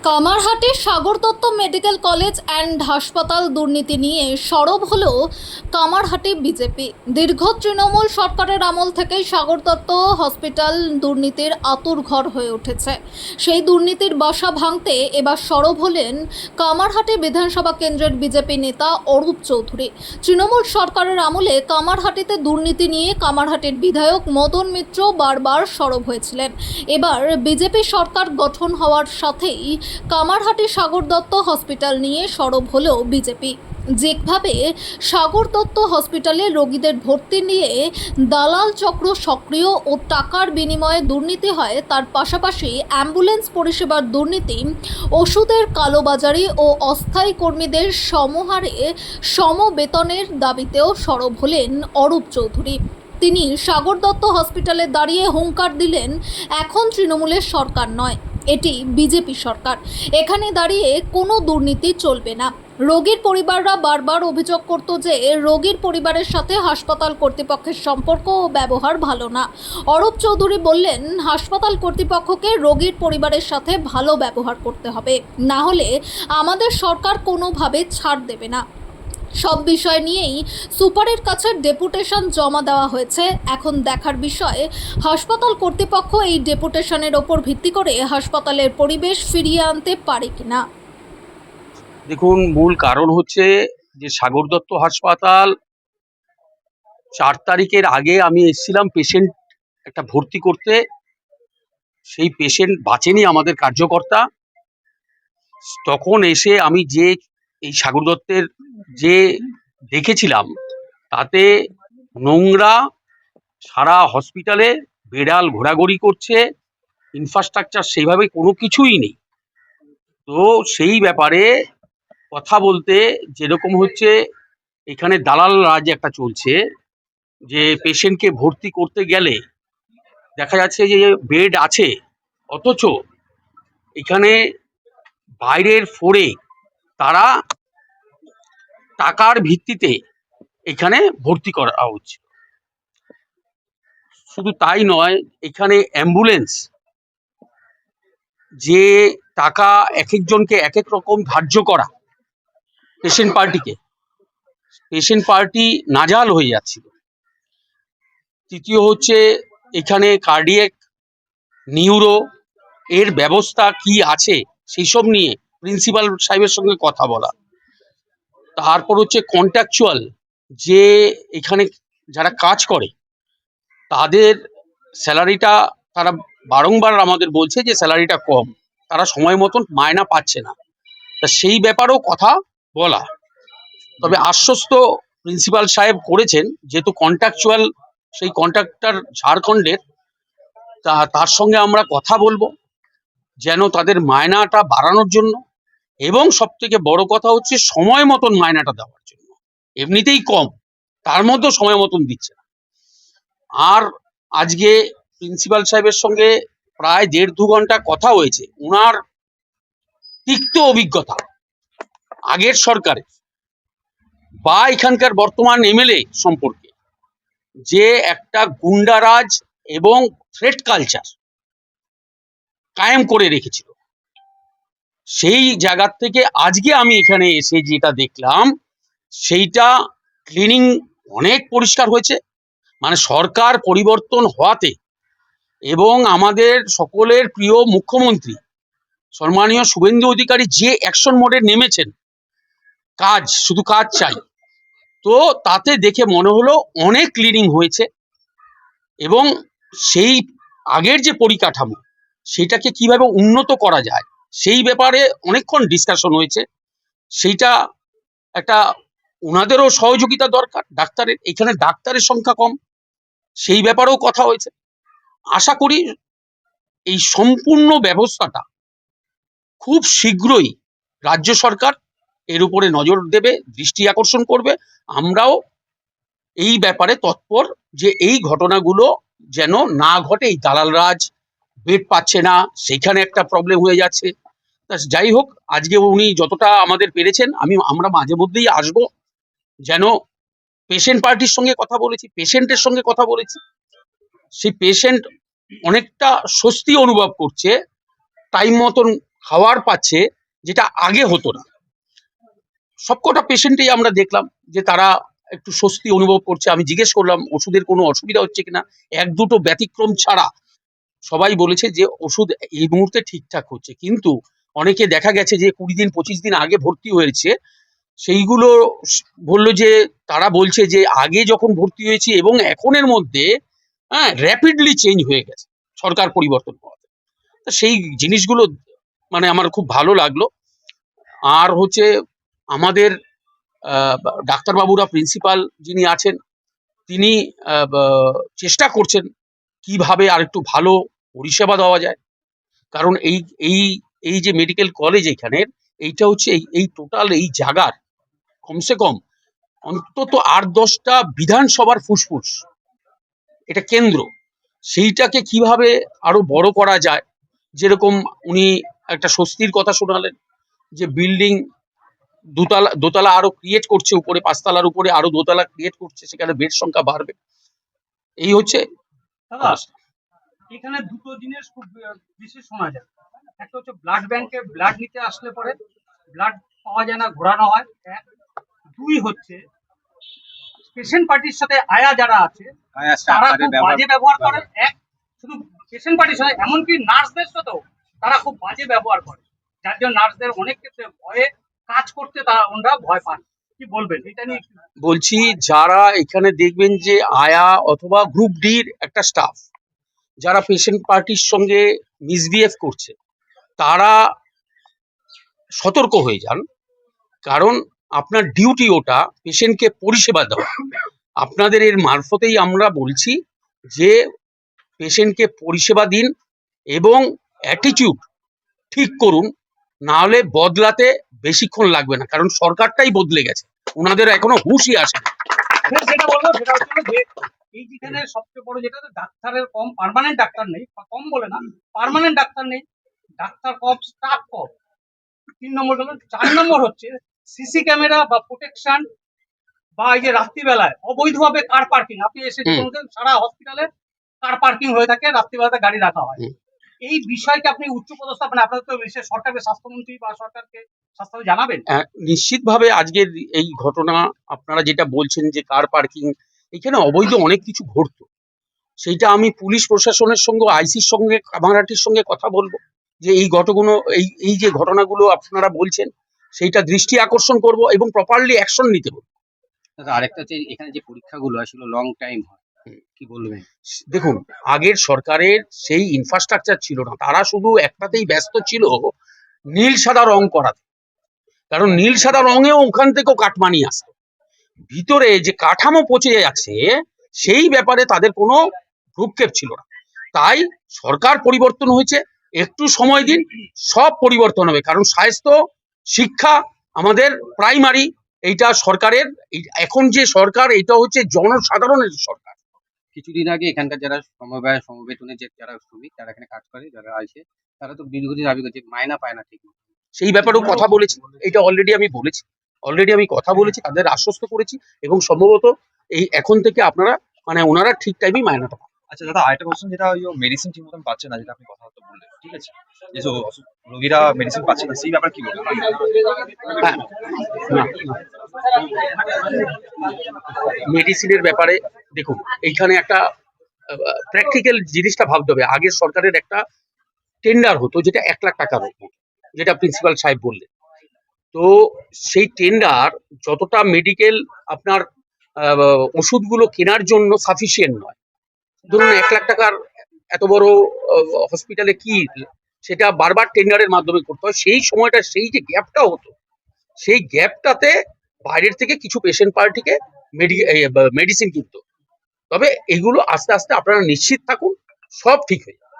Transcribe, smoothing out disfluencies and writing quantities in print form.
কামারহাটির Sagar Dutta medical college and হাসপাতাল দুর্নীতি নিয়ে সরব হলো কামারহাটি বিজেপি। দীর্ঘ তৃণমূল সরকারের আমল থেকেই সাগর দত্ত হসপিটাল দুর্নীতির আঁতুড়ঘর হয়ে উঠেছে। সেই দুর্নীতির বাসা ভাঙতে এবার সরব হলেন কামারহাটি বিধানসভা কেন্দ্রের বিজেপি নেতা অরূপ চৌধুরী। তৃণমূল সরকারের আমলে কামারহাটিতে দুর্নীতি নিয়ে কামারহাটির বিধায়ক মদন মিত্র বারবার সরব হয়েছিলেন। এবার বিজেপি সরকার গঠন হওয়ার সাথেই কামারহাটি সাগর দত্ত হসপিটাল নিয়ে সরব হলো বিজেপি। যেভাবে সাগর দত্ত হসপিটালে রোগীদের ভর্তি নিয়ে দালাল চক্র সক্রিয় ও টাকার বিনিময়ে দুর্নীতি হয়, তার পাশাপাশি অ্যাম্বুলেন্স পরিষেবার দুর্নীতি, ওষুধের কালোবাজারি ও অস্থায়ী কর্মীদের সমহারে সমবেতনের দাবিতেও সরব হলেন অরূপ চৌধুরী। তিনি সাগর দত্ত হসপিটালে দাঁড়িয়ে হুঙ্কার দিলেন, এখন তৃণমূলের সরকার নয়, এটি বিজেপি সরকার। এখানে দাঁড়িয়ে কোনো দুর্নীতি চলবে না। রোগীর পরিবাররা বারবার অভিযোগ করত যে রোগীর পরিবারের সাথে হাসপাতাল কর্তৃপক্ষের সম্পর্ক ও ব্যবহার ভালো না। অরূপ চৌধুরী বললেন, হাসপাতাল কর্তৃপক্ষকে রোগীর পরিবারের সাথে ভালো ব্যবহার করতে হবে, না হলে আমাদের সরকার কোনোভাবে ছাড় দেবে না। সব বিষয় নিয়েই সুপারের কাছে ডেপুটেশন জমা দেওয়া হয়েছে। এখন দেখার বিষয় হাসপাতাল কর্তৃপক্ষ এই ডেপুটেশনের ওপর ভিত্তি করে হাসপাতালের পরিবেশ ফিরিয়ে আনতে পারে কিনা। দেখুন, মূল কারণ হচ্ছে যে সাগর দত্ত হাসপাতাল 4 তারিখের আগে আমি এসেছিলাম পেশেন্ট একটা ভর্তি করতে। সেই পেশেন্ট বাঁচেনি আমাদের কার্যকর্তা। তখন এসে আমি যে এই সাগর দত্তের যে দেখেছিলাম, তাতে নোংরা, সারা হসপিটালে বেড়াল ঘোরাঘুরি করছে, ইনফ্রাস্ট্রাকচার সেইভাবে কোনো কিছুই নেই। তো সেই ব্যাপারে কথা বলতে যেরকম হচ্ছে, এখানে দালাল রাজ একটা চলছে, যে পেশেন্টকে ভর্তি করতে গেলে দেখা যাচ্ছে যে বেড আছে, অথচ এখানে বাইরের ফোরে তারা টাকার ভিত্তিতে এখানে ভর্তি করা হচ্ছে। শুধু তাই নয়, এখানে অ্যাম্বুলেন্স যে টাকা এক একজনকে এক এক রকম ধার্য করা, পেশেন্ট পার্টি নাজেহাল হয়ে যাচ্ছিল। তৃতীয় হচ্ছে, এখানে কার্ডিয়াক, নিউরো এর ব্যবস্থা কি আছে সেই সব নিয়ে প্রিন্সিপাল সাহেবের সঙ্গে কথা বলা। তারপর হচ্ছে কন্ট্রাকচুয়াল, যে এখানে যারা কাজ করে তাদের স্যালারিটা, তারা বারংবার আমাদের বলছে যে স্যালারিটা কম, তারা সময় মতন মায়না পাচ্ছে না। তা সেই ব্যাপারেও কথা বলা। তবে আশ্বস্ত প্রিন্সিপাল সাহেব করেছেন, যেহেতু কন্ট্রাকচুয়াল সেই কন্ট্রাক্টর ঝাড়খণ্ডের, তার সঙ্গে আমরা কথা বলবো যেন তাদের মায়নাটা বাড়ানোর জন্য, এবং সব থেকে বড় কথা হচ্ছে সময় মতন মায়নাটা দেওয়ার জন্য। এমনিতেই কম, তার মধ্যেও সময় মতন দিচ্ছে না। আর আজকে প্রিন্সিপাল সাহেবের সঙ্গে প্রায় 1.5-2 ঘন্টা কথা হয়েছে। ওনার তিক্ত অভিজ্ঞতা আগের সরকারে বা এখানকার বর্তমান এমএলএ সম্পর্কে, যে একটা গুন্ডারাজ এবং থ্রেট কালচার কায়েম করে রেখেছিল, সেই জায়গা থেকে আজকে আমি এখানে এসে যেটা দেখলাম, সেইটা ক্লিনিং অনেক পরিষ্কার হয়েছে। মানে সরকার পরিবর্তন হওয়াতে এবং আমাদের সকলের প্রিয় মুখ্যমন্ত্রী সম্মানীয় শুভেন্দু অধিকারী যে অ্যাকশন মোডে নেমেছেন, কাজ, শুধু কাজ চাই, তো তাতে দেখে মনে হলো অনেক ক্লিনিং হয়েছে। এবং সেই আগের যে পরিকাঠামো, সেটাকে কিভাবে উন্নত করা যায় সেই ব্যাপারে অনেকক্ষণ ডিসকাশন হয়েছে। সেইটা একটা, ওনাদেরও সহযোগিতা দরকার। ডাক্তারের, এখানে ডাক্তারের সংখ্যা কম, সেই ব্যাপারেও কথা হয়েছে। আশা করি এই সম্পূর্ণ ব্যবস্থাটা খুব শীঘ্রই রাজ্য সরকার এর উপরে নজর দেবে, দৃষ্টি আকর্ষণ করবে। আমরাও এই ব্যাপারে তৎপর, যে এই ঘটনাগুলো যেন না ঘটে। এই দালাল রাজ, বেড পাচ্ছে না, সেখানে একটা প্রবলেম হয়ে যাচ্ছে। যাই হোক, আজকে উনি যতটা আমাদের পেরেছেন, আমরা মাঝে মধ্যেই আসবো। যেন পেশেন্ট পার্টির সঙ্গে কথা বলেছি, পেশেন্টের সঙ্গে কথা বলেছি, সেই পেশেন্ট অনেকটা স্বস্তি অনুভব করছে। টাইম মতন খাওয়ার পাচ্ছে, যেটা আগে হতো না। সবকটা পেশেন্টেই আমরা দেখলাম যে তারা একটু স্বস্তি অনুভব করছে। আমি জিজ্ঞেস করলাম ওষুধের কোনো অসুবিধা হচ্ছে কিনা, এক দুটো ব্যতিক্রম ছাড়া সবাই বলেছে যে ওষুধ এই মুহূর্তে ঠিকঠাক হচ্ছে। কিন্তু অনেকে দেখা গেছে যে 20 দিন 25 দিন আগে ভর্তি হয়েছে, সেইগুলো বললো যে তারা বলছে যে আগে যখন ভর্তি হয়েছি এবং এখনের মধ্যে র্যাপিডলি চেঞ্জ হয়ে গেছে সরকার পরিবর্তন হওয়াতে। তো সেই জিনিসগুলো মানে আমার খুব ভালো লাগলো। আর হচ্ছে আমাদের ডাক্তারবাবুরা, প্রিন্সিপাল যিনি আছেন, তিনি চেষ্টা করছেন কিভাবে আর একটু ভালো পরিষেবা দেওয়া যায়। কারণ এই এই এই যে মেডিকেল কলেজ এখানের, এইটা হচ্ছে এই টোটাল এই জায়গার কমসে কম অন্তত 8-10টা বিধানসভার ফুসফুস, এটা কেন্দ্র। সেইটাকে কিভাবে আরো বড় করা যায়, যেরকম উনি একটা স্বস্তির কথা শোনালেন যে বিল্ডিং দোতলা আরো ক্রিয়েট করছে, উপরে 5 তলার উপরে আরো দোতলা ক্রিয়েট করছে, সেখানে বেড সংখ্যা বাড়বে। এই হচ্ছে দাদা, অবস্থা। এখানে দুটো জিনিস খুব বেশি শোনা যায়। একটা হচ্ছে ব্লাড ব্যাংকে ব্লাড নিতে আসলে পরে ব্লাড পাওয়া যায় না, ঘোরানো হয়। এক, দুই হচ্ছে পেশেন্ট পার্টির সাথে আয়া যারা আছে তারা খুব বাজে ব্যবহার করে। এক, শুধু পেশেন্ট পার্টির সাথে, এমনকি নার্সদের সাথেও তারা খুব বাজে ব্যবহার করে, যার জন্য নার্সদের অনেক ক্ষেত্রে ভয়ে কাজ করতে তারা ওনারা ভয় পান। কি বলবেন এটা নিয়ে? বলছি, যারা এখানে দেখবেন যে আয়া অথবা গ্রুপ ডির একটা স্টাফ যারা পেশেন্ট পার্টির সঙ্গে মিসবিহেভ করছে, তারা সতর্ক হয়ে যান। কারণ আপনার ডিউটি ওটা পেশেন্টকে পরিষেবা দেওয়া। আপনাদের এর মারফতেই আমরা বলছি যে পেশেন্টকে পরিষেবা দিন এবং অ্যাটিটিউড ঠিক করুন, না হলে বদলাতে বেশিক্ষণ লাগবে না। কারণ সরকারটাই বদলে গেছে, ওনাদের এখনো হুঁশই আসে না। যেটা বলবো সেটা হচ্ছে যে এই যেখানে সবচেয়ে বড় যেটা, ডাক্তারের কম, পার্মানেন্ট ডাক্তার নেই, কম বলে না, পার্মানেন্ট ডাক্তার নেই, ডাক্তার কম, স্টাফ কম। 3 নম্বর গেল। 4 নম্বর হচ্ছে সিসি ক্যামেরা বা প্রোটেকশন, বা এই যে রাত্রিবেলায় অবৈধভাবে কার পার্কিং। আপনি এসে দেখুন সারা হসপিটালে কার পার্কিং হয়ে থাকে, রাত্রিবেলাতে গাড়ি রাখা হয়। এই বিষয়কে আপনি উচ্চপদস্থ, মানে আপনাদের তো সরকারের স্বাস্থ্যমন্ত্রী বা সরকারকে স্বাস্থ্য জানাবেন। নিশ্চিতভাবে আজকের এই ঘটনা, আপনারা যেটা বলছেন যে কার পার্কিং, এখানে অবৈধ অনেক কিছু ঘটতো। সেইটা আমি পুলিশ প্রশাসনের সঙ্গে, আইসির সঙ্গে, কামারহাটির সঙ্গে কথা বলবো যে এই ঘটনাগুলো, এই যে ঘটনাগুলো আপনারা বলছেন, সেইটা দৃষ্টি আকর্ষণ করব এবং প্রপারলি অ্যাকশন নিতে বলবো। দাদা, আরেকটা হচ্ছে এখানে যে পরীক্ষাগুলো আসলে লং টাইম হয়, কি বলবেন? দেখুন, আগের সরকারের সেই ইনফ্রাস্ট্রাকচার ছিল না, তারা শুধু একটাতেই ব্যস্ত ছিল, নীল সাদা রং করাতে। কারণ নীল সাদা রঙেও ওখান থেকেও কাটমানি আসে, ভিতরে যে কাঠামো পচে যাচ্ছে সেই ব্যাপারে তাদের কোনো ভ্রুক্ষেপ ছিল না। তাই সরকার পরিবর্তন হয়েছে, একটু সময় দিন, সব পরিবর্তন হবে। কারণ স্বাস্থ্য, শিক্ষা আমাদের প্রাইমারি, এইটা সরকারের। এখন যে সরকার, এটা হচ্ছে জনসাধারণের সরকার। কিছুদিন আগে এখানকার যারা সমবায় সমবেতনে যে যারা শ্রমিক, যারা এখানে কাজ করে, যারা আছে, তারা তো দীর্ঘদিন দাবি করছে মাইনা পায় না ঠিক মতো। সেই ব্যাপারেও কথা বলেছি, এটা অলরেডি আমি বলেছি, কথা বলেছি, তাদের আশ্বস্ত করেছি এবং সম্ভবত এই এখন থেকে আপনারা মানে ওনারা ঠিক টাইমেই মায়নাটা পাবেন। আচ্ছা দাদা, আরেকটা কোশ্চেন, যেটা ওই মেডিসিন ঠিক মতন পাচ্ছে না, যেটা আপনি কথাবার্তা বললেন, ঠিক আছে, যে রোগীরা মেডিসিন পাচ্ছে না, সেই ব্যাপারে কি বলবেন? হ্যাঁ, মেডিসিনের ব্যাপারে দেখুন, এইখানে একটা প্র্যাকটিক্যাল জিনিসটা ভাবতে হবে। আগের সরকারের একটা টেন্ডার হতো, যেটা 1 লাখ টাকার হতো, যেটা প্রিন্সিপাল সাহেব বললেন। তো সেই টেন্ডার যতটা মেডিকেল আপনার ওষুধগুলো কেনার জন্য সাফিসিয়েন্ট নয়। ধরুন 1 লাখ টাকার এত বড় হসপিটালে কি, সেটা বারবার টেন্ডারের মাধ্যমে করতে হয়। সেই সময়টা, সেই যে গ্যাপটা হতো, সেই গ্যাপটাতে বাইরের থেকে কিছু পেশেন্ট পার্টিকে মেডিসিন কিনতো। তবে এগুলো আস্তে আস্তে আপনারা নিশ্চিত থাকুন, সব ঠিক হয়ে যাবে।